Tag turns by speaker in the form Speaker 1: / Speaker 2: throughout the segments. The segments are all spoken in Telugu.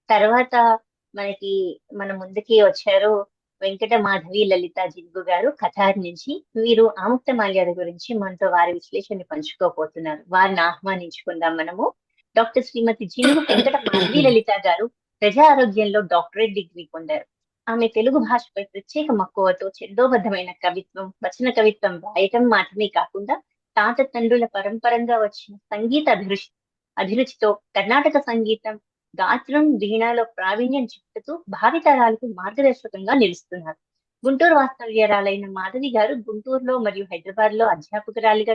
Speaker 1: తర్వాత మనకి మన ముందుకి వచ్చారు వెంకట మాధవి లలిత జింగు గారు ఖతార్ నుంచి. వీరు ఆముక్తమాల్యద గురించి మనతో వారి విశ్లేషణని పంచుకోబోతున్నారు. వారిని ఆహ్వానించుకుందాం మనము. డాక్టర్ శ్రీమతి జినుగు వెంకట మాధవి లలిత గారు ప్రజా ఆరోగ్యంలో డాక్టరేట్ డిగ్రీ పొందారు. ఆమె తెలుగు భాషపై ప్రత్యేక మక్కువతో ఛందోబద్ధమైన కవిత్వం, వచన కవిత్వం రాయటం మాత్రమే కాకుండా తాత తండ్రుల పరంపరంగా వచ్చిన సంగీత అభిరుచితో కర్ణాటక సంగీతం, గాత్రం, వీణాలో ప్రావీణ్యం చెప్పుతూ భావితరాలకు మార్గదర్శకంగా నిలుస్తున్నారు. గుంటూరు వాస్తవ్యురాలైన మాధవి గారు గుంటూరులో మరియు హైదరాబాద్ లో అధ్యాపకురాలిగా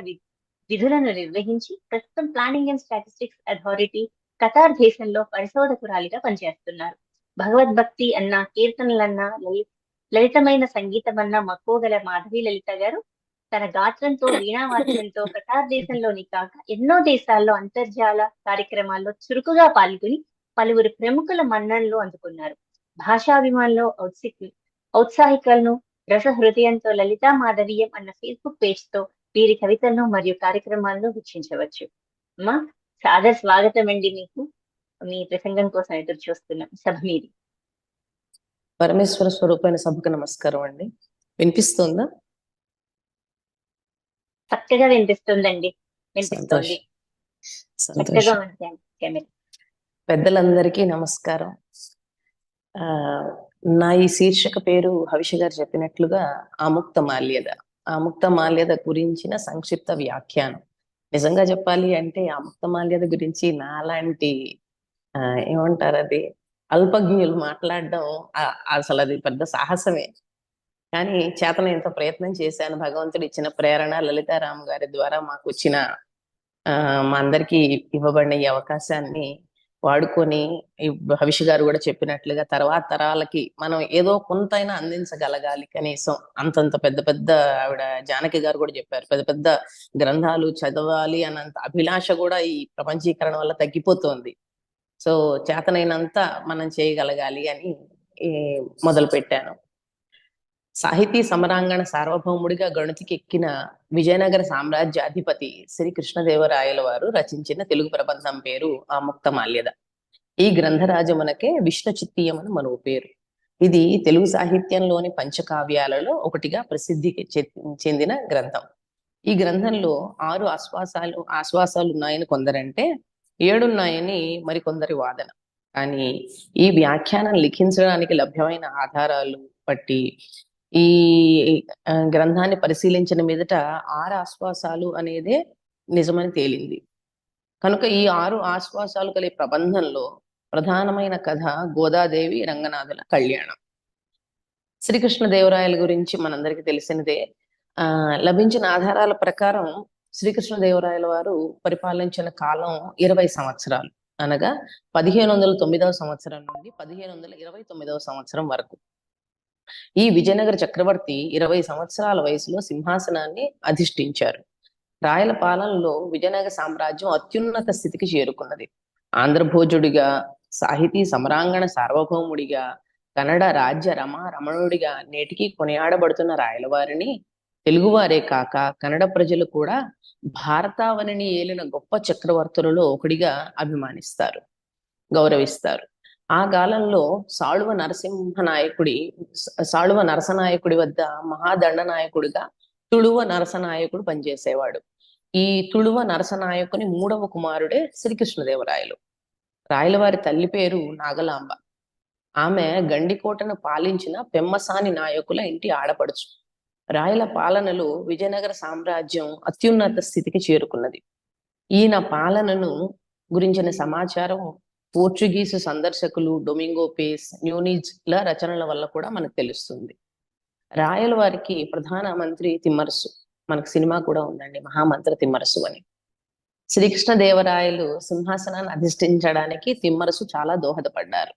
Speaker 1: విధులను నిర్వహించి ప్రస్తుతం planning and statistics authority Qatar దేశంలో పరిశోధకురాలిగా పనిచేస్తున్నారు. భగవద్భక్తి అన్న, కీర్తనలన్నా, లలితమైన సంగీతం అన్న మక్కువ గల మాధవి లలిత గారు తన గాత్రంతో, వీణావాద్యంతో ఖతార్ దేశంలోని కాక ఎన్నో దేశాల్లో అంతర్జాల కార్యక్రమాల్లో చురుకుగా పాల్గొని పలువురు ప్రముఖుల మన్ననలు అందుకున్నారు. భాషాభిమానులు, ఔత్సాహికులను రస హృదయంతో లలితా మాధవీయం అన్న ఫేస్బుక్ పేజ్ తో వీరి కవితలను మరియు కార్యక్రమాలను వీక్షించవచ్చు. అమ్మా, సాదర స్వాగతం అండి మీకు. మీ ప్రసంగం కోసం ఎదురు చూస్తున్నాం. సభ మీది.
Speaker 2: పరమేశ్వర స్వరూపమైన సభకు నమస్కారం అండి. వినిపిస్తుందా?
Speaker 1: చక్కగా వినిపిస్తుందండి. వినిపిస్తుంది. చక్కగా ఉంది కెమెరా.
Speaker 2: పెద్దలందరికీ నమస్కారం. నా ఈ శీర్షిక పేరు హవిష గారు చెప్పినట్లుగా ఆముక్తమాల్యద. ఆముక్తమాల్యద గురించిన సంక్షిప్త వ్యాఖ్యానం. నిజంగా చెప్పాలి అంటే ఆముక్తమాల్యద గురించి నాలాంటి ఏమంటారు అది అల్పజ్ఞులు మాట్లాడడం అసలు అది పెద్ద సాహసమే. కానీ చేతనంత ప్రయత్నం చేశాను. భగవంతుడు ఇచ్చిన ప్రేరణ, లలితారామ్ గారి ద్వారా మాకు వచ్చిన మా అందరికీ ఇవ్వబడిన ఈ అవకాశాన్ని వాడుకొని, భవిష్య గారు కూడా చెప్పినట్లుగా తర్వాత తరాలకి మనం ఏదో కొంతైనా అందించగలగాలి. కనీసం అంతంత పెద్ద పెద్ద ఆవిడ జానకి గారు కూడా చెప్పారు, పెద్ద పెద్ద గ్రంథాలు చదవాలి అన్నంత అభిలాష కూడా ఈ ప్రపంచీకరణ వల్ల తగ్గిపోతుంది. సో చేతనైనంత మనం చేయగలగాలి అని మొదలు పెట్టాను. సాహితీ సమరాంగణ సార్వభౌముడిగా గణతికెక్కిన విజయనగర సామ్రాజ్యాధిపతి శ్రీ కృష్ణదేవరాయల వారు రచించిన తెలుగు ప్రబంధం పేరు ఆముక్తమాల్యద. ఈ గ్రంథరాజమునకే విష్ణు చిత్తీయమని మరో పేరు. ఇది తెలుగు సాహిత్యంలోని పంచకావ్యాలలో ఒకటిగా ప్రసిద్ధికి చెందిన గ్రంథం. ఈ గ్రంథంలో 6 ఆశ్వాసాలు ఉన్నాయని కొందరంటే, 7 ఉన్నాయని మరికొందరి వాదన. కానీ ఈ వ్యాఖ్యానం లిఖించడానికి లభ్యమైన ఆధారాలు బట్టి ఈ గ్రంథాన్ని పరిశీలించిన మీదట 6 ఆశ్వాసాలు అనేదే నిజమని తేలింది. కనుక ఈ 6 ఆశ్వాసాలు కలిగే ప్రబంధంలో ప్రధానమైన కథ గోదాదేవి రంగనాథుల కళ్యాణం. శ్రీకృష్ణదేవరాయల గురించి మనందరికీ తెలిసినదే. లభించిన ఆధారాల ప్రకారం శ్రీకృష్ణదేవరాయల వారు పరిపాలించిన కాలం 20 సంవత్సరాలు, అనగా 1509వ సంవత్సరం నుండి 1529వ సంవత్సరం వరకు. ఈ విజయనగర చక్రవర్తి 20 సంవత్సరాల వయసులో సింహాసనాన్ని అధిష్ఠించారు. రాయల పాలనలో విజయనగర సామ్రాజ్యం అత్యున్నత స్థితికి చేరుకున్నది. ఆంధ్రభోజుడిగా, సాహితీ సమరాంగణ సార్వభౌముడిగా, కన్నడ రాజ్య రమణుడిగా నేటికి కొనియాడబడుతున్న రాయలవారిని తెలుగువారే కాక కన్నడ ప్రజలు కూడా భారతావనిని ఏలిన గొప్ప చక్రవర్తులలో ఒకడిగా అభిమానిస్తారు, గౌరవిస్తారు. ఆ కాలంలో సాళువ నరసనాయకుడి వద్ద మహాదండనాయకుడిగా తుళువ నరసనాయకుడు పనిచేసేవాడు. ఈ తుళువ నరసనాయకుని 3వ కుమారుడే శ్రీకృష్ణదేవరాయలు. రాయలవారి తల్లి పేరు నాగలాంబ. ఆమె గండికోటను పాలించిన పెమ్మసాని నాయకుల ఇంటి ఆడపడుచు. రాయల పాలనలో విజయనగర సామ్రాజ్యం అత్యున్నత స్థితికి చేరుకున్నది. ఈయన పాలనను గురించిన సమాచారం పోర్చుగీసు సందర్శకులు డొమింగో పేస్, న్యూనిజ్ ల రచనల వల్ల కూడా మనకు తెలుస్తుంది. రాయల వారికి ప్రధాన మంత్రి తిమ్మరసు. మనకు సినిమా కూడా ఉందండి, మహామంత్రి తిమ్మరసు అని. శ్రీకృష్ణదేవరాయలు సింహాసనాన్ని అధిష్ఠించడానికి తిమ్మరసు చాలా దోహదపడ్డారు.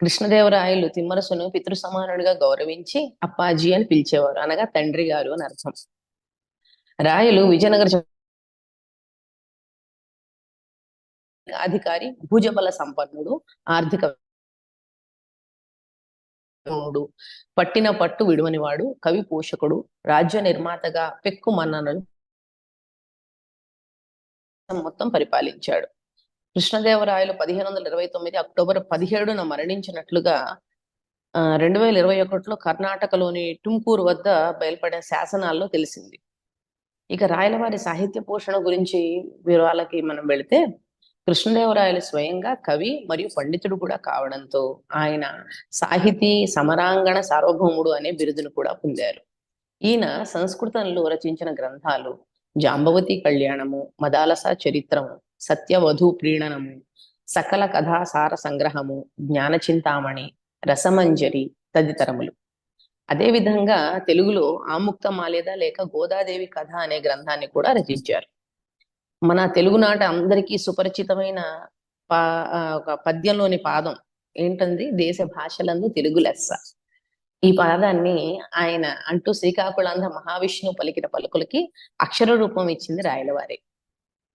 Speaker 2: కృష్ణదేవరాయలు తిమ్మరసును పితృ సమానుడిగా గౌరవించి అప్పాజీ అని పిలిచేవారు, అనగా తండ్రి గారు అని అర్థం. రాయలు విజయనగర అధికారి, భుజబల సంపన్నుడు, ఆర్థిక పట్టిన పట్టు విడువనివాడు, కవి పోషకుడు, రాజ్య నిర్మాతగా పెక్కు మన్ననలు మొత్తం పరిపాలించాడు. కృష్ణదేవరాయలు 1529 అక్టోబర్ 17న మరణించినట్లుగా 2021లో కర్ణాటకలోని టుమ్కూరు వద్ద బయలుపడిన శాసనాల్లో తెలిసింది. ఇక రాయలవారి సాహిత్య పోషణ గురించి వివరాలకి మనం వెళితే, కృష్ణదేవరాయలు స్వయంగా కవి మరియు పండితుడు కూడా కావడంతో ఆయన సాహితీ సమరాంగణ సార్వభౌముడు అనే బిరుదును కూడా పొందారు. ఈయన సంస్కృతంలో రచించిన గ్రంథాలు జాంబవతి కళ్యాణము, మదాలస చరిత్రము, సత్యవధూ ప్రీణనము, సకల కథాసార సంగ్రహము, జ్ఞానచింతామణి, రసమంజరి తదితరములు. అదేవిధంగా తెలుగులో ఆముక్తమాల్యద లేక గోదాదేవి కథ అనే గ్రంథాన్ని కూడా రచించారు. మన తెలుగునాట అందరికీ సుపరిచితమైన ఒక పద్యంలోని పాదం ఏంటంది? దేశ భాషలందు తెలుగు లెస్స. ఈ పాదాన్ని ఆయన అంటూ శ్రీకాకుళాంధ్ర మహావిష్ణువు పలికిన పలుకులకి అక్షర రూపం ఇచ్చింది రాయలవారి.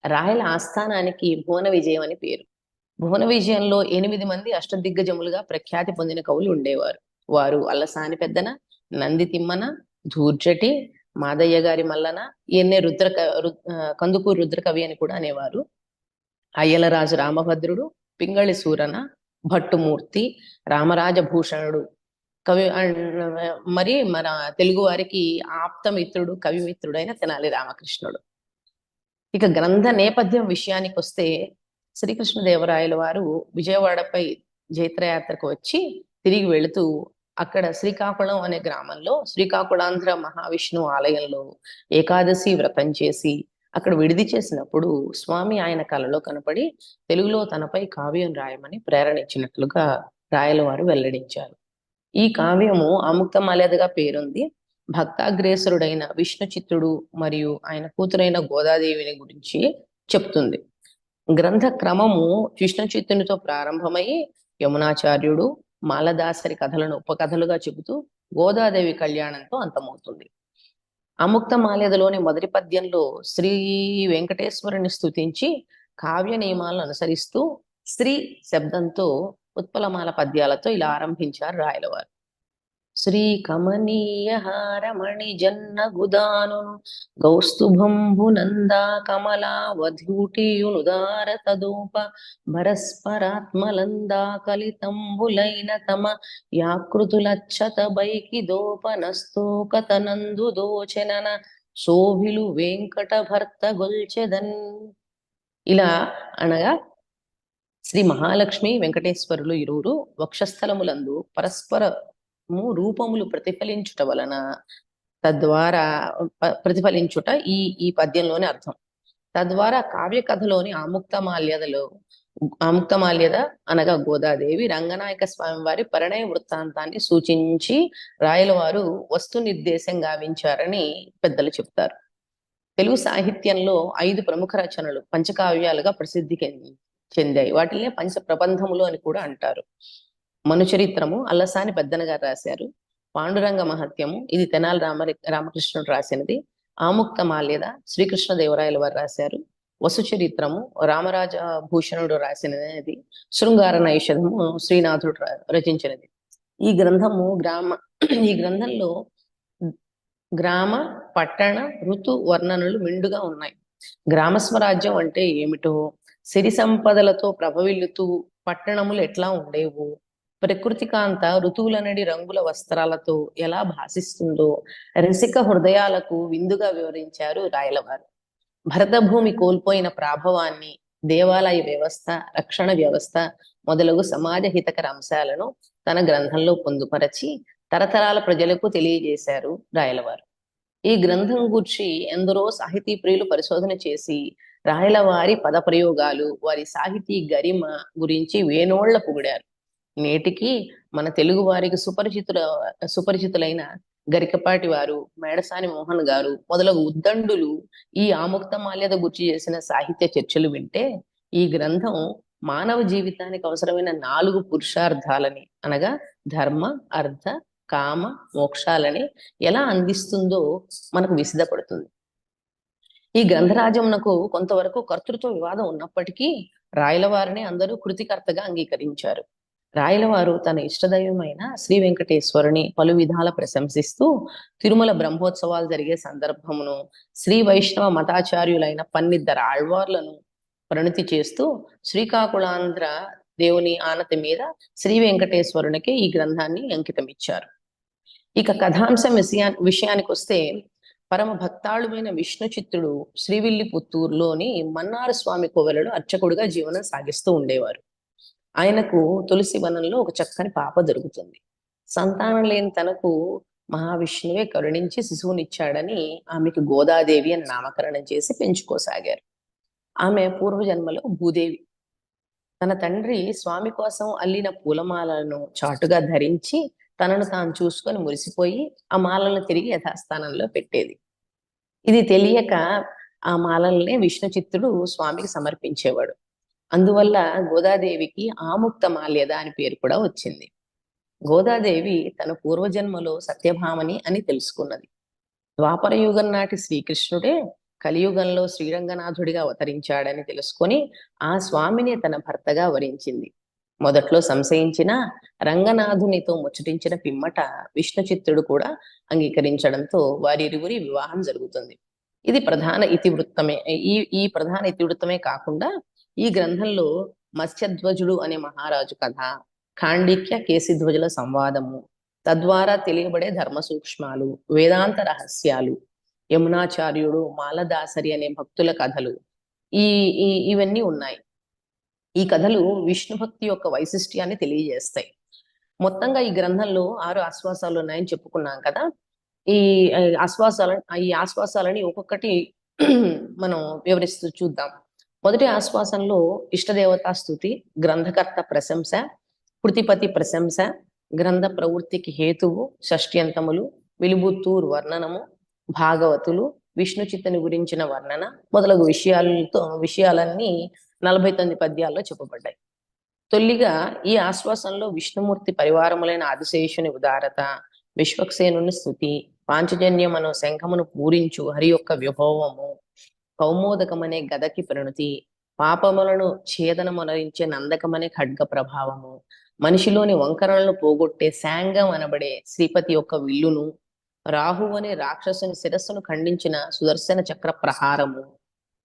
Speaker 2: రాయల ఆస్థానానికి భువన విజయం అని పేరు. భువన విజయంలో 8 మంది అష్టదిగ్గజములుగా ప్రఖ్యాతి పొందిన కవులు ఉండేవారు. వారు అల్లసాని పెద్దన, నంది తిమ్మన, ధూర్జటి, మాదయ్య గారి మల్లన, ఎన్నే కందుకూరు రుద్రకవి అని కూడా అనేవారు. అయ్యలరాజు రామభద్రుడు, పింగళి సూరన, భట్టుమూర్తి, రామరాజభూషణుడు కవి. మరి మన తెలుగు వారికి ఆప్తమిత్రుడు, కవిమిత్రుడైన తెనాలి రామకృష్ణుడు. ఇక గ్రంథ నేపథ్యం విషయానికి వస్తే, శ్రీకృష్ణదేవరాయల వారు విజయవాడపై జైత్రయాత్రకు వచ్చి తిరిగి వెళుతూ అక్కడ శ్రీకాకుళం అనే గ్రామంలో శ్రీకాకుళాంధ్ర మహావిష్ణువు ఆలయంలో ఏకాదశి వ్రతం చేసి అక్కడ విడిది చేసినప్పుడు స్వామి ఆయన కలలో కనపడి తెలుగులో తనపై కావ్యం రాయమని ప్రేరణించినట్లుగా రాయలవారు వెల్లడించారు. ఈ కావ్యము ఆముక్తమాల్యదగా పేరుంది. భక్తాగ్రేసరుడైన విష్ణు చిత్తుడు మరియు ఆయన కూతురైన గోదాదేవిని గురించి చెప్తుంది. గ్రంథ క్రమము విష్ణు చిత్తునితో ప్రారంభమై యమునాచార్యుడు, మాలదాసరి కథలను ఉపకథలుగా చెబుతూ గోదాదేవి కళ్యాణంతో అంతమవుతుంది. ఆముక్తమాల్యదలోని మొదటి పద్యంలో శ్రీ వెంకటేశ్వరుని స్తుతించి కావ్య నియమాలను అనుసరిస్తూ శ్రీ శబ్దంతో ఉత్పలమాల పద్యాలతో ఇలా ఆరంభించారు రాయలవారు. శ్రీ కమనీయ హారమణి జన్న గుదాను గౌస్తుభంభు నందా కమలా వధూటియునుదార తదూప భరస్పరాత్మలందా కలితంబులైన తమ యాకృతులచ్చత బైకి దోపనస్తోకతనందు దోచెనన శోభిలు వెంకట భర్త గొల్చెదన్. ఇలా అనగా శ్రీ మహాలక్ష్మి వెంకటేశ్వరులు ఇరువురు వక్షస్థలములందు పరస్పరము రూపములు ప్రతిఫలించుట వలన తద్వారా ప్రతిఫలించుట ఈ పద్యంలోని అర్థం. తద్వారా కావ్య కథలోని ఆముక్తమాల్యద అనగా గోదాదేవి రంగనాయక స్వామి వారి పరిణయ వృత్తాంతాన్ని సూచించి రాయలవారు వస్తు నిర్దేశం గావించారని పెద్దలు చెప్తారు. తెలుగు సాహిత్యంలో 5 ప్రముఖ రచనలు పంచకావ్యాలుగా ప్రసిద్ధి చెందాయి. వాటినే పంచ ప్రబంధములు అని కూడా అంటారు. మనుచరిత్రము అల్లసాని పెద్దన గారు రాశారు. పాండురంగ మహత్యము ఇది తెనాలి రామకృష్ణుడు రాసినది. ఆముక్తమాల్యద శ్రీకృష్ణదేవరాయల వారు రాశారు. వసుచరిత్రము రామరాజ భూషణుడు రాసినది. శృంగార నైషధము శ్రీనాథుడు రచించినది. ఈ గ్రంథంలో గ్రామ, పట్టణ, ఋతు వర్ణనలు మెండుగా ఉన్నాయి. గ్రామ స్వరాజ్యం అంటే ఏమిటో, సిరి సంపదలతో ప్రభవిల్లుతూ పట్టణములు ఎట్లా ఉండేవు, ప్రకృతి కాంత ఋతువులనడి రంగుల వస్త్రాలతో ఎలా భాసిస్తుందో రసిక హృదయాలకు విందుగా వివరించారు రాయలవారు. భరతభూమి కోల్పోయిన ప్రాభవాన్ని, దేవాలయ వ్యవస్థ, రక్షణ వ్యవస్థ మొదలగు సమాజ హితకర అంశాలను తన గ్రంథంలో పొందుపరచి తరతరాల ప్రజలకు తెలియజేశారు రాయలవారు. ఈ గ్రంథం గూర్చి ఎందరో సాహితీ ప్రియులు పరిశోధన చేసి రాయలవారి పదప్రయోగాలు, వారి సాహితీ గరిమ గురించి వేనోళ్ల పొగిడారు. నేటికి మన తెలుగు వారికి సుపరిచితులైన గరికపాటి వారు, మేడసాని మోహన్ గారు మొదలగు ఉద్దండులు ఈ ఆముక్తమాల్యద గుర్చి చేసిన సాహిత్య చర్చలు వింటే ఈ గ్రంథం మానవ జీవితానికి అవసరమైన 4 పురుషార్థాలని అనగా ధర్మ, అర్థ, కామ, మోక్షాలని ఎలా అందిస్తుందో మనకు విసిదపడుతుంది. ఈ గ్రంథరాజమునకు కొంతవరకు కర్తృత్వ వివాదం ఉన్నప్పటికీ రాయలవారిని అందరూ కృతికర్తగా అంగీకరించారు. రాయలవారు తన ఇష్టదైవమైన శ్రీ వెంకటేశ్వరుని పలు విధాల ప్రశంసిస్తూ తిరుమల బ్రహ్మోత్సవాలు జరిగే సందర్భమును, శ్రీ వైష్ణవ మతాచార్యులైన 12 ఆళ్వార్లను ప్రణతి చేస్తూ శ్రీకాకుళాంధ్ర దేవుని ఆనతి మీద శ్రీ వెంకటేశ్వరునికి ఈ గ్రంథాన్ని అంకితం ఇచ్చారు. ఇక కథాంశం విషయానికి వస్తే, పరమ భక్తాళుమైన విష్ణు చిత్తుడు శ్రీవిల్లిపుత్తూరులోని మన్నార స్వామి కోవెలలో అర్చకుడుగా జీవనం సాగిస్తూ ఉండేవారు. ఆయనకు తులసి వనంలో ఒక చక్కని పాప దొరుకుతుంది. సంతానం లేని తనకు మహావిష్ణువే కరుణించి శిశువునిచ్చాడని ఆమెకు గోదాదేవి అని నామకరణం చేసి పెంచుకోసాగారు. ఆమె పూర్వజన్మలో భూదేవి. తన తండ్రి స్వామి కోసం అల్లిన పూలమాలను చాటుగా ధరించి తనను తాను చూసుకొని మురిసిపోయి ఆ మాలలను తిరిగి యథాస్థానంలో పెట్టేది. ఇది తెలియక ఆ మాలల్ని విష్ణు చిత్తుడు స్వామికి సమర్పించేవాడు. అందువల్ల గోదాదేవికి ఆముక్త మాల్యద అని పేరు కూడా వచ్చింది. గోదాదేవి తన పూర్వజన్మలో సత్యభామని అని తెలుసుకున్నది. ద్వాపర యుగం నాటి శ్రీకృష్ణుడే కలియుగంలో శ్రీరంగనాథుడిగా అవతరించాడని తెలుసుకొని ఆ స్వామిని తన భర్తగా వరించింది. మొదట్లో సంశయించిన రంగనాథునితో ముచ్చటించిన పిమ్మట విష్ణు చిత్తుడు కూడా అంగీకరించడంతో వారిరువురి వివాహం జరుగుతుంది. ఇది ప్రధాన ఇతివృత్తమే. ఈ ప్రధాన ఇతివృత్తమే కాకుండా ఈ గ్రంథంలో మత్స్యధ్వజుడు అనే మహారాజు కథ, ఖాండిక్య కేసిధ్వజుల సంవాదము, తద్వారా తెలియబడే ధర్మ సూక్ష్మాలు, వేదాంత రహస్యాలు, యమునాచార్యుడు, మాలదాసరి అనే భక్తుల కథలు ఇవన్నీ ఉన్నాయి. ఈ కథలు విష్ణు భక్తి యొక్క వైశిష్ట్యాన్ని తెలియజేస్తాయి. మొత్తంగా ఈ గ్రంథంలో 6 ఆశ్వాసాలు ఉన్నాయని చెప్పుకున్నాం కదా. ఈ ఆశ్వాసాలని ఒక్కొక్కటి మనం వివరిస్తూ చూద్దాం. మొదటి ఆశ్వాసంలో ఇష్టదేవతా స్తుతి, గ్రంథకర్త ప్రశంస, కృతిపతి ప్రశంస, గ్రంథ ప్రవృత్తికి హేతువు, షష్ట్యంతములు, విలుబుత్తూరు వర్ణనము, భాగవతులు, విష్ణు చిత్తుని గురించిన వర్ణన మొదలగు విషయాలన్నీ 49 పద్యాల్లో చెప్పబడ్డాయి. తొల్లిగా ఈ ఆశ్వాసంలో విష్ణుమూర్తి పరివారములైన ఆదిశేషుని ఉదారత, విశ్వక్సేనుని స్థుతి, పాంచజన్యం అను శంఖమును పూరించు హరి యొక్క విభోవము, కౌమోదకమనే గదకి ప్రణుతి, పాపములను ఛేదనమునరించే నందకమనే ఖడ్గ ప్రభావము, మనిషిలోని వంకరలను పోగొట్టే శాంగం అనబడే శ్రీపతి యొక్క విల్లును, రాహు అనే రాక్షసుని శిరస్సును ఖండించిన సుదర్శన చక్ర ప్రహారము,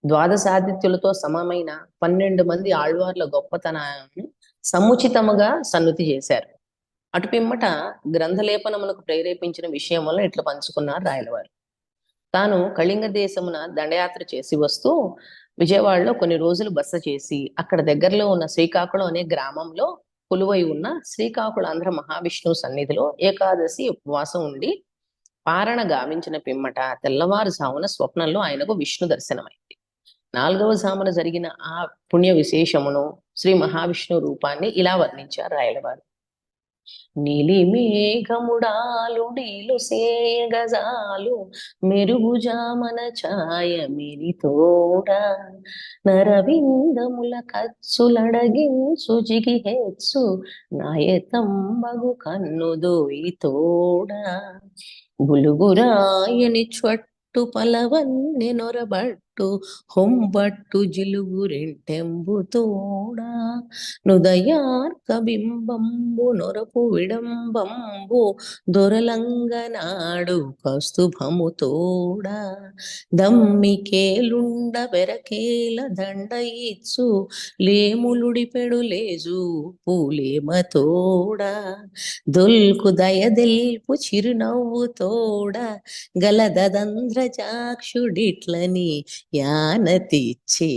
Speaker 2: ద్వాదశాదిత్యులతో సమమైన 12 మంది ఆళ్వార్ల గొప్పతనాన్ని సముచితముగా సన్నుతి చేశారు. అటు పిమ్మట గ్రంథలేపనములకు ప్రేరేపించిన విషయం వల్ల ఇట్లా పంచుకున్నారు రాయలవారు. తాను కళింగ దేశమున దండయాత్ర చేసి వస్తూ విజయవాడలో కొన్ని రోజులు బస చేసి అక్కడ దగ్గరలో ఉన్న శ్రీకాకుళం అనే గ్రామంలో కొలువై ఉన్న శ్రీకాకుళాంధ్ర మహావిష్ణువు సన్నిధిలో ఏకాదశి ఉపవాసం ఉండి పారణ గావించిన పిమ్మట తెల్లవారుజామున స్వప్నంలో ఆయనకు విష్ణు దర్శనమైంది. 4వ జామున జరిగిన ఆ పుణ్య విశేషమును, శ్రీ మహావిష్ణు రూపాన్ని ఇలా వర్ణించారు రాయలవారు. నీలి మేఘముడాలు నీలు సేగజాలు మెరుగుజామన ఛాయ మిరితోడ నరవిందముల కచ్చులడగించు జిగి హెచ్చు నాయతంబగు కన్నుదోయి తోడ బులుగురాయని చట్టు పలవన్నె నొరబట్టు హొంబట్టు జిలుగురెంటెంబు తోడా నుదయార్క బింబంబు నొరపు విడంబంబు దొరలంగనాడు కస్తుభము తోడా దమ్మికేలుండ బెరకేల దండ ఇచ్చు లేములుడిపెడు లేజు పూలేమ తోడా దొల్కు దయదెల్పు చిరునవ్వు తోడ గలదంధ్రచాక్షుడిట్లని యానతిచ్చే.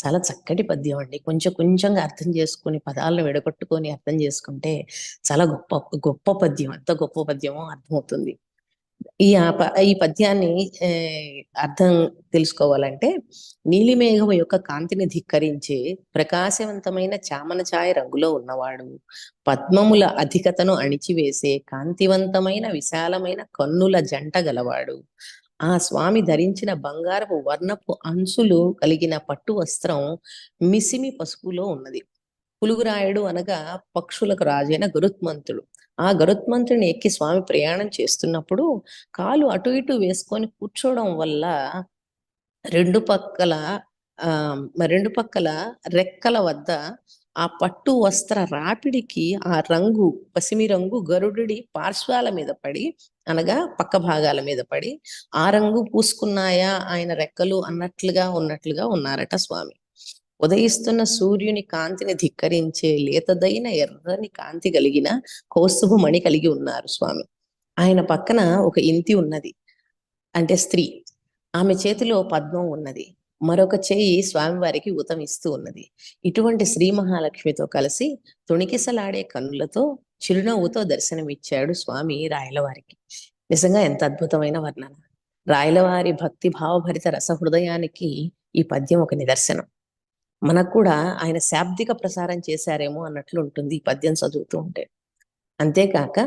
Speaker 2: చాలా చక్కటి పద్యం అండి. కొంచెంగా అర్థం చేసుకుని పదాలను విడగొట్టుకొని అర్థం చేసుకుంటే చాలా గొప్ప పద్యం. ఎంత గొప్ప పద్యమో అర్థమవుతుంది. ఈ పద్యాన్ని అర్థం తెలుసుకోవాలంటే, నీలిమేఘము యొక్క కాంతిని ధిక్కరించే ప్రకాశవంతమైన చామన ఛాయ రంగులో ఉన్నవాడు, పద్మముల అధికతను అణిచివేసే కాంతివంతమైన విశాలమైన కన్నుల జంట గలవాడు, ఆ స్వామి ధరించిన బంగారపు వర్ణపు అంచులు కలిగిన పట్టు వస్త్రం మిసిమి పసుపులో ఉన్నది. పులుగురాయుడు అనగా పక్షులకు రాజైన గరుత్మంతుడు. ఆ గరుత్మంతుడిని ఎక్కి స్వామి ప్రయాణం చేస్తున్నప్పుడు కాలు అటు ఇటు వేసుకొని కూర్చోవడం వల్ల రెండు పక్కల రెక్కల వద్ద ఆ పట్టు వస్త్ర రాపిడికి ఆ రంగు పసిమి రంగు గరుడుడి పార్శ్వాల మీద పడి, అనగా పక్క భాగాల మీద పడి, ఆ రంగు పూసుకున్నాయా ఆయన రెక్కలు అన్నట్లుగా ఉన్నట్లుగా ఉన్నారట స్వామి. ఉదయిస్తున్న సూర్యుని కాంతిని ధిక్కరించే లేతదైన ఎర్రని కాంతి కలిగిన కౌస్తుభ మణి కలిగి ఉన్నారు స్వామి. ఆయన పక్కన ఒక ఇంతి ఉన్నది, అంటే స్త్రీ. ఆమె చేతిలో పద్మం ఉన్నది, మరొక చేయి స్వామివారికి ఊతం ఇస్తూ ఉన్నది. ఇటువంటి శ్రీ మహాలక్ష్మితో కలిసి తొణికిసలాడే కన్నులతో చిరునవ్వుతో దర్శనమిచ్చాడు స్వామి రాయలవారికి. నిజంగా ఎంత అద్భుతమైన వర్ణన! రాయలవారి భక్తి భావభరిత రసహృదయానికి ఈ పద్యం ఒక నిదర్శనం. మనకు కూడా ఆయన శాబ్దిక ప్రసారం చేశారేమో అన్నట్లు ఉంటుంది ఈ పద్యం చదువుతూ ఉంటే. అంతేకాక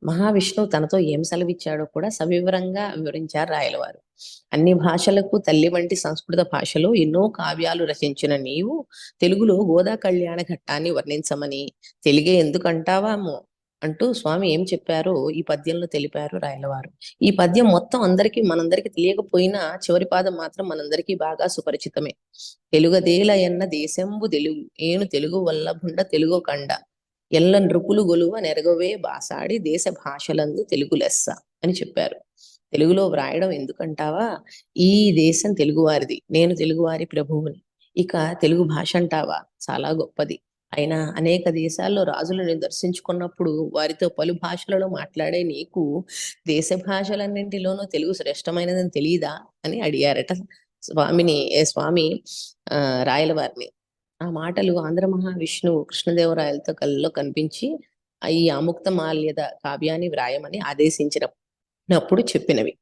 Speaker 2: మహావిష్ణువు తనతో ఏం సెలవిచ్చాడో కూడా సవివరంగా వివరించారు రాయలవారు. అన్ని భాషలకు తల్లి వంటి సంస్కృత భాషలో ఎన్నో కావ్యాలు రచించిన నీవు తెలుగులో గోదా కళ్యాణ ఘట్టాన్ని వర్ణించమని, తెలుగే ఎందుకంటావామో అంటూ స్వామి ఏం చెప్పారో ఈ పద్యంలో తెలిపారు రాయలవారు. ఈ పద్యం మొత్తం మనందరికీ తెలియకపోయినా చివరి పాదం మాత్రం మనందరికీ బాగా సుపరిచితమే. తెలుగదేల ఎన్న దేశంబు తెలుగు, ఏను తెలుగు వల్లభుండ తెలుగు కండ, ఎల్ల నృపులు గొలువ నెరగవే బాసాడి దేశ భాషలందు తెలుగు లెస్స అని చెప్పారు. తెలుగులో వ్రాయడం ఎందుకంటావా, ఈ దేశం తెలుగువారిది, నేను తెలుగువారి ప్రభువుని. ఇక తెలుగు భాష అంటావా, చాలా గొప్పది. అయినా అనేక దేశాల్లో రాజులను దర్శించుకున్నప్పుడు వారితో పలు భాషలలో మాట్లాడే నీకు దేశ భాషలన్నింటిలోనూ తెలుగు శ్రేష్టమైనదని తెలియదా అని అడిగారట స్వామి రాయలవారిని. ఆ మాటలు ఆంధ్ర మహావిష్ణువు కృష్ణదేవరాయలతో కళ్ళలో కనిపించి ఈ ఆముక్త మాల్యద కావ్యాన్ని వ్రాయమని ఆదేశించినప్పుడు చెప్పినవి.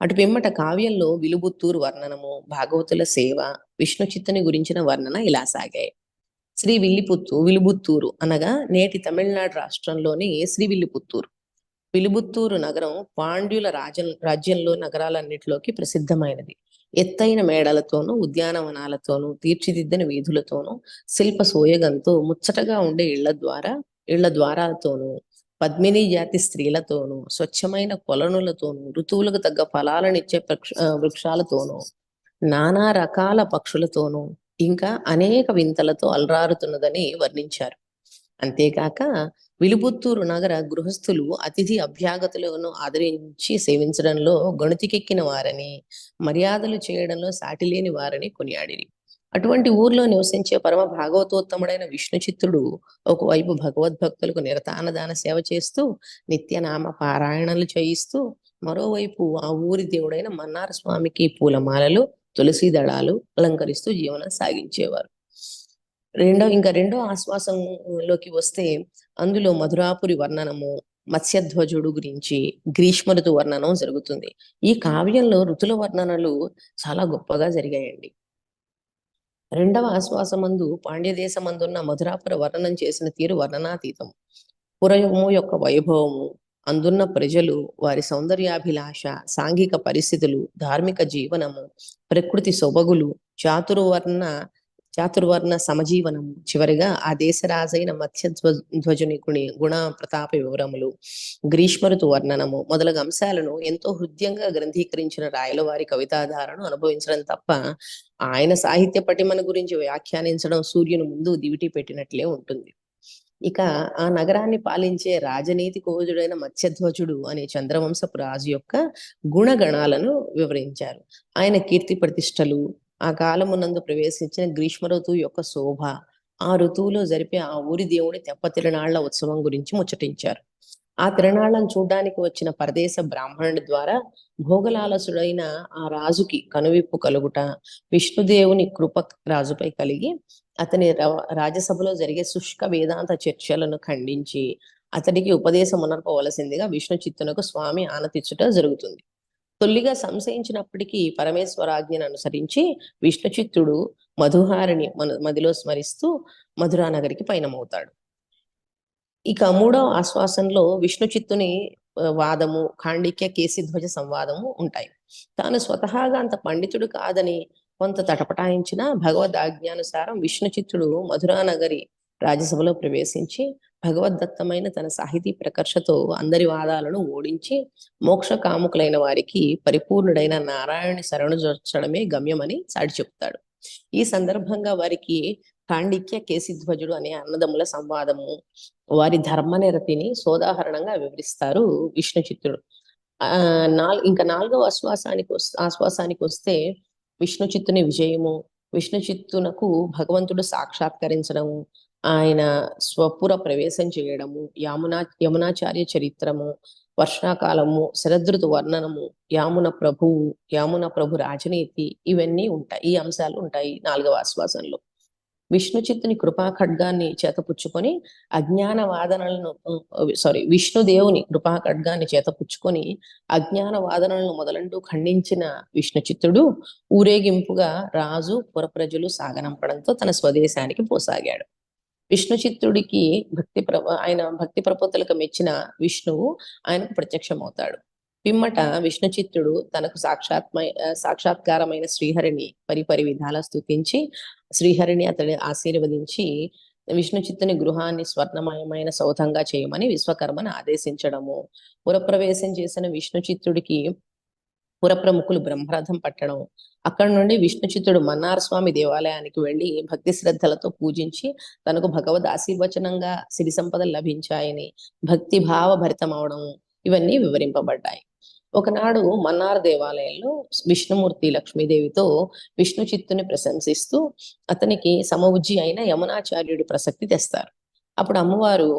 Speaker 2: అటు పిమ్మట కావ్యంలో విలుబుత్తూరు వర్ణనము, భాగవతుల సేవ, విష్ణు చిత్తుని గురించిన వర్ణన ఇలా సాగాయి. శ్రీ విలుబుత్తూరు అనగా నేటి తమిళనాడు రాష్ట్రంలోని శ్రీ విల్లిపుత్తూరు. విలుబుత్తూరు నగరం పాండ్యుల రాజ్యంలో నగరాలన్నిటిలోకి ప్రసిద్ధమైనది. ఎత్తైన మేడలతోనూ ఉద్యానవనాలతోనూ తీర్చిదిద్దిన వీధులతోనూ శిల్ప సోయగంతో ముచ్చటగా ఉండే ఇళ్ల ద్వారాలతోనూ పద్మిని జాతి స్త్రీలతోనూ స్వచ్ఛమైన కొలనులతోనూ ఋతువులకు తగ్గ ఫలాలనిచ్చే వృక్షాలతోనూ నానా రకాల పక్షులతోనూ ఇంకా అనేక వింతలతో అలరారుతున్నదని వర్ణించారు. అంతేకాక విలుపుత్తూరు నగర గృహస్థులు అతిథి అభ్యాగతులను ఆదరించి సేవించడంలో గణుతికెక్కిన వారని, మర్యాదలు చేయడంలో సాటిలేని వారని కొనియాడిరి. అటువంటి ఊర్లో నివసించే పరమ భాగవతోత్తముడైన విష్ణు చిత్తుడు ఒకవైపు భగవద్భక్తులకు నిరతానదాన సేవ చేస్తూ నిత్యనామ పారాయణలు చేయిస్తూ, మరోవైపు ఆ ఊరి దేవుడైన మన్నార స్వామికి పూలమాలలు, తులసి దళాలు అలంకరిస్తూ జీవనం సాగించేవారు. రెండో ఆశ్వాసంలోకి వస్తే అందులో మధురాపురి వర్ణనము, మత్స్యధ్వజుడు గురించి, గ్రీష్మ ఋతు వర్ణనం జరుగుతుంది. ఈ కావ్యంలో ఋతుల వర్ణనలు చాలా గొప్పగా జరిగాయండి. రెండవ ఆశ్వాసమందు పాండ్యదేశమందున్న మధురాపుర వర్ణనం చేసిన తీరు వర్ణనాతీతం. పురము యొక్క వైభవము, అందున్న ప్రజలు, వారి సౌందర్యాభిలాష, సాంఘిక పరిస్థితులు, ధార్మిక జీవనము, ప్రకృతి సొబగులు, చాతుర్వర్ణ సమజీవనము, చివరిగా ఆ దేశరాజైన మత్స్యధ్వజుని గుణ ప్రతాప వివరములు, గ్రీష్మ ఋతు వర్ణనము మొదలగు అంశాలను ఎంతో హృదయంగా గ్రంథీకరించిన రాయలవారి కవితాధారను అనుభవించడం తప్ప ఆయన సాహిత్య పటిమను గురించి వ్యాఖ్యానించడం సూర్యుని ముందు దివిటి పెట్టినట్లే ఉంటుంది. ఇక ఆ నగరాన్ని పాలించే రాజనీతి కోవిదుడైన మత్స్యధ్వజుడు అనే చంద్రవంశపు రాజు యొక్క గుణగణాలను వివరించారు. ఆయన కీర్తి ప్రతిష్టలు, ఆ కాలమునందు ప్రవేశించిన గ్రీష్మ ఋతువు యొక్క శోభ, ఆ ఋతువులో జరిపే ఆ ఊరి దేవుడి తెప్ప తిరునాళ్ల ఉత్సవం గురించి ముచ్చటించారు. ఆ తిరునాళ్లను చూడ్డానికి వచ్చిన పరదేశ బ్రాహ్మణుడి ద్వారా భోగలాలసుడైన ఆ రాజుకి కనువిప్పు కలుగుట, విష్ణుదేవుని కృప రాజుపై కలిగి అతని రాజసభలో జరిగే శుష్క వేదాంత చర్చలను ఖండించి అతడికి ఉపదేశం ఉనర్పవలసిందిగా విష్ణు చిత్తునకు స్వామి ఆనతిచ్చుట జరుగుతుంది. తొల్లిగా సంశయించినప్పటికీ పరమేశ్వరాజ్ఞను అనుసరించి విష్ణు చిత్తుడు మధుహారిని మదిలో స్మరిస్తూ మధురా నగరికి పయనమవుతాడు. ఇక మూడవ ఆశ్వాసంలో విష్ణు చిత్తుని వాదము, ఖాండిక్య కేశిధ్వజ సంవాదము ఉంటాయి. తాను స్వతహాగా అంత పండితుడు కాదని కొంత తటపటాయించిన భగవద్ ఆజ్ఞానుసారం విష్ణు చిత్తుడు మధురా నగరి రాజ్యసభలో ప్రవేశించి భగవద్దత్తమైన తన సాహితీ ప్రకర్షతో అందరి వాదాలను ఓడించి మోక్ష కాముకులైన వారికి పరిపూర్ణుడైన నారాయణుని శరణు జొచ్చడమే గమ్యమని చాటి చెప్తాడు. ఈ సందర్భంగా వారికి కాండిక్య కేసిధ్వజుడు అనే అన్నదమ్ముల సంవాదము, వారి ధర్మనిరతిని సోదాహరణంగా వివరిస్తారు విష్ణు చిత్తుడు. ఇంకా నాలుగవ ఆశ్వాసానికి వస్తే విష్ణు చిత్తుని విజయము, విష్ణు చిత్తునకు భగవంతుడు సాక్షాత్కరించడము, ఆయన స్వపుర ప్రవేశం చేయడము, యమునాచార్య చరిత్రము, వర్షాకాలము, శరదృతు వర్ణనము, యామున ప్రభు రాజనీతి, ఇవన్నీ ఉంటాయి. ఈ అంశాలు ఉంటాయి నాలుగవ ఆశ్వాసంలో. విష్ణు చిత్తుని కృపా ఖడ్గాన్ని చేతపుచ్చుకొని అజ్ఞాన వాదనలను విష్ణుదేవుని కృపా ఖడ్గాన్ని చేతపుచ్చుకొని అజ్ఞాన వాదనలను మొదలంటూ ఖండించిన విష్ణు చిత్తుడు ఊరేగింపుగా రాజు పురప్రజలు సాగనంపడంతో తన స్వదేశానికి పోసాగాడు. విష్ణు చిత్తుడికి ఆయన భక్తి ప్రపత్తులకు మెచ్చిన విష్ణువు ఆయనకు ప్రత్యక్షమవుతాడు. పిమ్మట విష్ణు చిత్తుడు తనకు సాక్షాత్కారమైన శ్రీహరిని పరిపరి విధాల స్తుతించి శ్రీహరిని అతడి ఆశీర్వదించి విష్ణు చిత్తుని గృహాన్ని స్వర్ణమయమైన సౌధంగా చేయమని విశ్వకర్మను ఆదేశించడము, పురప్రవేశం చేసిన విష్ణు చిత్తుడికి పురప్రముఖులు బ్రహ్మరథం పట్టడం, అక్కడి నుండి విష్ణు చిత్తుడు మన్నార్ స్వామి దేవాలయానికి వెళ్లి భక్తి శ్రద్ధలతో పూజించి తనకు భగవద్ ఆశీర్వచనంగా సిరి సంపదలు లభించాయని భక్తి భావ భరితం అవడం, ఇవన్నీ వివరింపబడ్డాయి. ఒకనాడు మన్నార్ దేవాలయంలో విష్ణుమూర్తి లక్ష్మీదేవితో విష్ణు చిత్తుని ప్రశంసిస్తూ అతనికి సమవుజ్జి అయిన యమునాచార్యుడి ప్రసక్తి తెస్తారు. అప్పుడు అమ్మవారు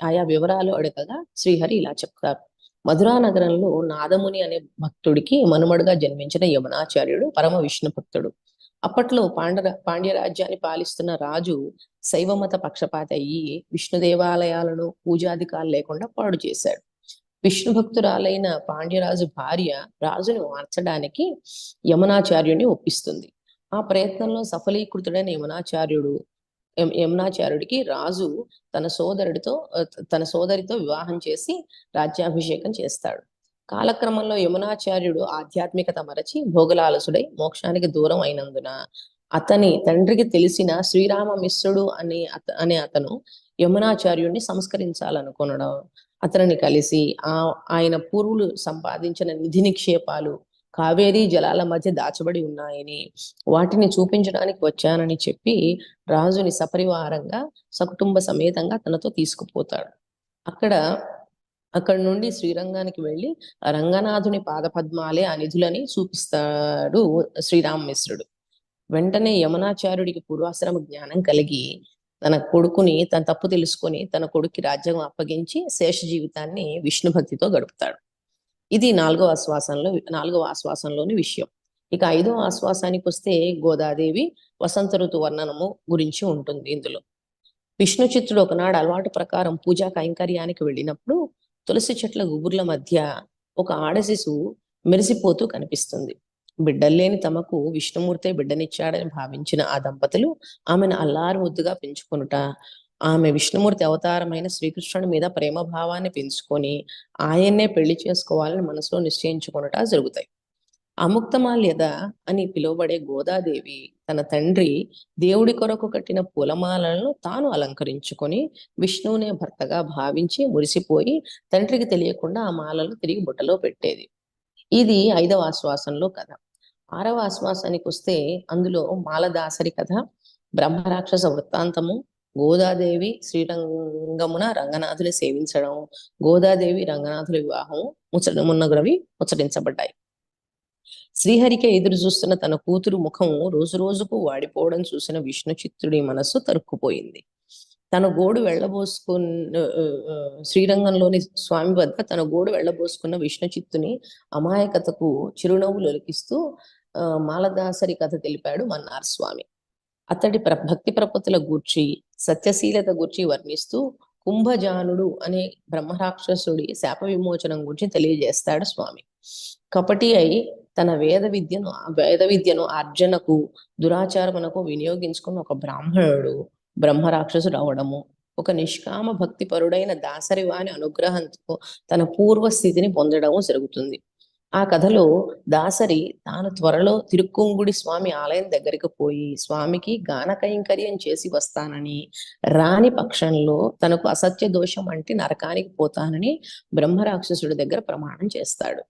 Speaker 2: ఆయా వివరాలు అడగగా శ్రీహరి ఇలా చెప్తారు. మధురా నగరంలో నాదముని అనే భక్తుడికి మనుమడుగా జన్మించిన యమునాచార్యుడు పరమ విష్ణు భక్తుడు. అప్పట్లో పాండ్యరాజ్యాన్ని పాలిస్తున్న రాజు శైవమత పక్షపాతి అయ్యి విష్ణు దేవాలయాలను పూజాధికాలు లేకుండా పాడు చేశాడు. విష్ణు భక్తురాలైన పాండ్యరాజు భార్య రాజును మార్చడానికి యమునాచార్యుడిని ఒప్పిస్తుంది. ఆ ప్రయత్నంలో సఫలీకృతుడైన యమునాచార్యుడికి రాజు తన సోదరితో వివాహం చేసి రాజ్యాభిషేకం చేస్తాడు. కాలక్రమంలో యమునాచార్యుడు ఆధ్యాత్మికత మరచి భోగలాలసుడై మోక్షానికి దూరం అయినందున అతని తండ్రికి తెలిసిన శ్రీరామమిశ్రుడు అనే అతను యమునాచార్యుడిని సంస్కరించాలనుకునడం, అతనిని కలిసి ఆయన పూర్వులు సంపాదించిన నిధి నిక్షేపాలు కావేరీ జలాల మధ్య దాచబడి ఉన్నాయని, వాటిని చూపించడానికి వచ్చానని చెప్పి రాజుని సపరివారంగా సకుటుంబ సమేతంగా తనతో తీసుకుపోతాడు. అక్కడి నుండి శ్రీరంగానికి వెళ్ళి రంగనాథుని పాదపద్మాలే ఆ నిధులని చూపిస్తాడు శ్రీరామమిశ్రుడు. వెంటనే యమునాచార్యుడికి పూర్వాశ్రమ జ్ఞానం కలిగి తన తప్పు తెలుసుకొని తన కొడుక్కి రాజ్యం అప్పగించి శేష జీవితాన్ని విష్ణు భక్తితో గడుపుతాడు. ఇది నాలుగవ ఆశ్వాసంలోని విషయం. ఇక ఐదవ ఆశ్వాసానికి వస్తే గోదాదేవి వసంత ఋతు వర్ణనము గురించి ఉంటుంది. ఇందులో విష్ణు చిత్తుడు ఒకనాడు అలవాటు ప్రకారం పూజా కైంకర్యానికి వెళ్ళినప్పుడు తులసి చెట్ల గుబుర్ల మధ్య ఒక ఆడశిశువు మెరిసిపోతూ కనిపిస్తుంది. బిడ్డల్లేని తమకు విష్ణుమూర్తే బిడ్డనిచ్చాడని భావించిన ఆ దంపతులు ఆమెను అల్లారు ముద్దుగా పెంచుకొనుట, ఆమె విష్ణుమూర్తి అవతారమైన శ్రీకృష్ణుడి మీద ప్రేమ భావాన్ని పెంచుకొని ఆయన్నే పెళ్లి చేసుకోవాలని మనసులో నిశ్చయించుకొనుట జరుగుతాయి. అముక్తమాల్యద అని పిలువబడే గోదాదేవి తన తండ్రి దేవుడి కొరకు కట్టిన పూలమాలను తాను అలంకరించుకొని విష్ణువునే భర్తగా భావించి మురిసిపోయి తండ్రికి తెలియకుండా ఆ మాలలు తిరిగి బుట్టలో పెట్టేది. ఇది ఐదవ ఆశ్వాసంలో కథ. ఆరవ ఆశ్వాసానికి వస్తే అందులో మాలదాసరి కథ, బ్రహ్మరాక్షస వృత్తాంతము, గోదాదేవి శ్రీరంగమున రంగనాథుని సేవించడం, గోదాదేవి రంగనాథుల వివాహం ముచ్చటించబడ్డాయి. శ్రీహరికే ఎదురు చూస్తున్న తన కూతురు ముఖం రోజు రోజుకు వాడిపోవడం చూసిన విష్ణు చిత్తుడి మనస్సు తరుక్కుపోయింది. తన గోడు శ్రీరంగంలోని స్వామి వద్ద తన గోడు వెళ్ళబోసుకున్న విష్ణు చిత్తుని అమాయకతకు చిరునవ్వులు ఒలికిస్తూ మాలదాసరి కథ తెలిపాడు మన్నార్ స్వామి. అతడి భక్తి ప్రపత్తుల గూర్చి సత్యశీలత గూర్చి వర్ణిస్తూ కుంభజానుడు అనే బ్రహ్మరాక్షసుడి శాప విమోచనం గురించి తెలియజేస్తాడు స్వామి. కపటి అయి తన వేద విద్యను ఆర్జనకు దురాచారమునకు వినియోగించుకున్న ఒక బ్రాహ్మణుడు బ్రహ్మరాక్షసుడు అవడము, ఒక నిష్కామ భక్తి పరుడైన దాసరి వాని అనుగ్రహంతో తన పూర్వ స్థితిని పొందడము జరుగుతుంది. ఆ కథలో దాసరి తాను త్వరలో తిరుక్కుంగుడి స్వామి ఆలయం దగ్గరికి పోయి స్వామికి గాన కైంకర్యం చేసి వస్తానని, రాని పక్షంలో తనకు అసత్య దోషం అంటే నరకానికి పోతానని బ్రహ్మరాక్షసుడి దగ్గర ప్రమాణం చేస్తాడు.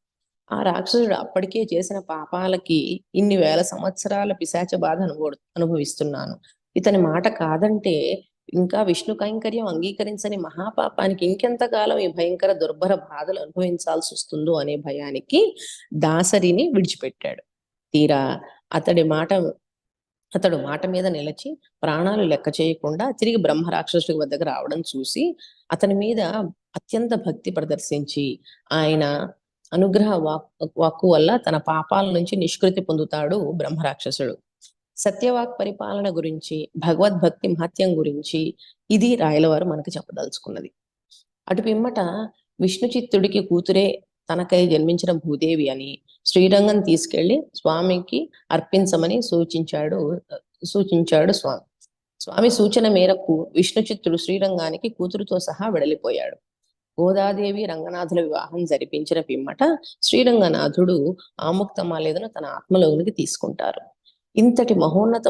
Speaker 2: ఆ రాక్షసుడు అప్పటికే చేసిన పాపాలకి ఇన్ని వేల సంవత్సరాల పిశాచ బాధ అనుభవిస్తున్నాను, ఇతని మాట కాదంటే ఇంకా విష్ణు కైంకర్యం అంగీకరించని మహాపాపానికి ఇంకెంతకాలం ఈ భయంకర దుర్భర బాధలు అనుభవించాల్సి వస్తుందో అనే భయానికి దాసరిని విడిచిపెట్టాడు. తీరా అతడి మాట అతడు మాట మీద నిలిచి ప్రాణాలు లెక్క చేయకుండా తిరిగి బ్రహ్మ రాక్షసుడి వద్దకు రావడం చూసి అతని మీద అత్యంత భక్తి ప్రదర్శించి ఆయన అనుగ్రహ వాక్కు వల్ల తన పాపాల నుంచి నిష్కృతి పొందుతాడు బ్రహ్మ రాక్షసుడు. సత్యవాక్ పరిపాలన గురించి, భగవద్భక్తి మహత్యం గురించి ఇది రాయలవారు మనకు చెప్పదలుచుకున్నది. అటు పిమ్మట విష్ణు చిత్తుడికి కూతురే తనకై జన్మించిన భూదేవి అని శ్రీరంగం తీసుకెళ్లి స్వామికి అర్పించమని సూచించాడు స్వామి. స్వామి సూచన మేరకు విష్ణు చిత్తుడు శ్రీరంగానికి కూతురుతో సహా వెడలిపోయాడు. గోదాదేవి రంగనాథుల వివాహం జరిపించిన పిమ్మట శ్రీరంగనాథుడు ఆముక్తమాల్యదను తన ఆత్మలోనికి తీసుకుంటారు. ఇంతటి మహోన్నత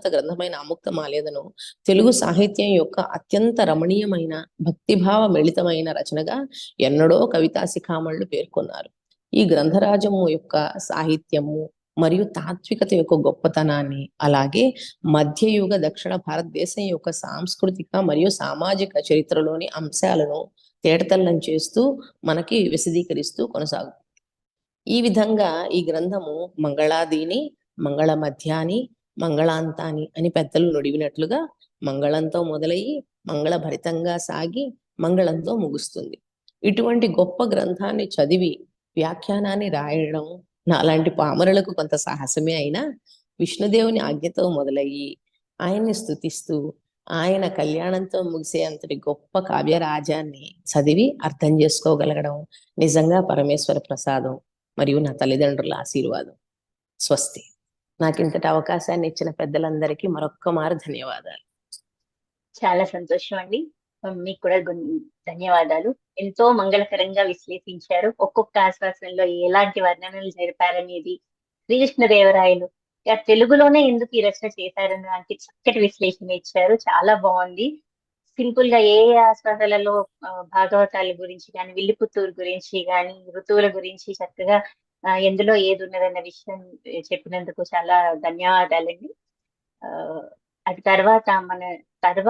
Speaker 2: గ్రంథమైన ఆముక్తమాల్యదను తెలుగు సాహిత్యం యొక్క అత్యంత రమణీయమైన భక్తిభావ మిళితమైన రచనగా ఎన్నడో కవితా శిఖామణులు పేర్కొన్నారు. ఈ గ్రంథరాజము యొక్క సాహిత్యము మరియు తాత్వికత యొక్క గొప్పతనాన్ని, అలాగే మధ్యయుగ దక్షిణ భారతదేశం యొక్క సాంస్కృతిక మరియు సామాజిక చరిత్రలోని అంశాలను తేటతెల్లం చేస్తూ మనకి విశదీకరిస్తూ కొనసాగుతుంది. ఈ విధంగా ఈ గ్రంథము మంగళాదీని, మంగళ మధ్యాని, మంగళాంతాని అని పెద్దలు నుడివినట్లుగా మంగళంతో మొదలయ్యి మంగళభరితంగా సాగి మంగళంతో ముగుస్తుంది. ఇటువంటి గొప్ప గ్రంథాన్ని చదివి వ్యాఖ్యానాన్ని రాయడం నాలాంటి పామరులకు కొంత సాహసమే అయినా విష్ణుదేవుని ఆజ్ఞతో మొదలయ్యి ఆయన్ని స్తుతిస్తూ ఆయన కళ్యాణంతో ముగిసే అంతటి గొప్ప కావ్యరాజాన్ని చదివి అర్థం చేసుకోగలగడం నిజంగా పరమేశ్వర ప్రసాదం మరియు నా తల్లిదండ్రుల ఆశీర్వాదం. స్వస్తి. నాకు ఇంతటి అవకాశాన్ని ఇచ్చిన పెద్దలందరికీ మరొక్క మారు ధన్యవాదాలు.
Speaker 1: చాలా సంతోషం అండి. మీకు కూడా ధన్యవాదాలు. ఎంతో మంగళకరంగా విశ్లేషించారు. ఒక్కొక్క ఆశ్వాసంలో ఎలాంటి వర్ణనలు జరిపారనేది, శ్రీకృష్ణదేవరాయలు తెలుగులోనే ఎందుకు ఈ రచన చేశారని లాంటి చక్కటి విశ్లేషణ ఇచ్చారు. చాలా బాగుంది. సింపుల్ గా ఏ ఆశ్వాసాలలో భాగవతాల గురించి కానీ, విల్లిపుత్తూరు గురించి కానీ, ఋతువుల గురించి చక్కగా ఎందులో ఏది ఉన్నదన్న విషయం చెప్పినందుకు చాలా ధన్యవాదాలండి. అది తర్వాత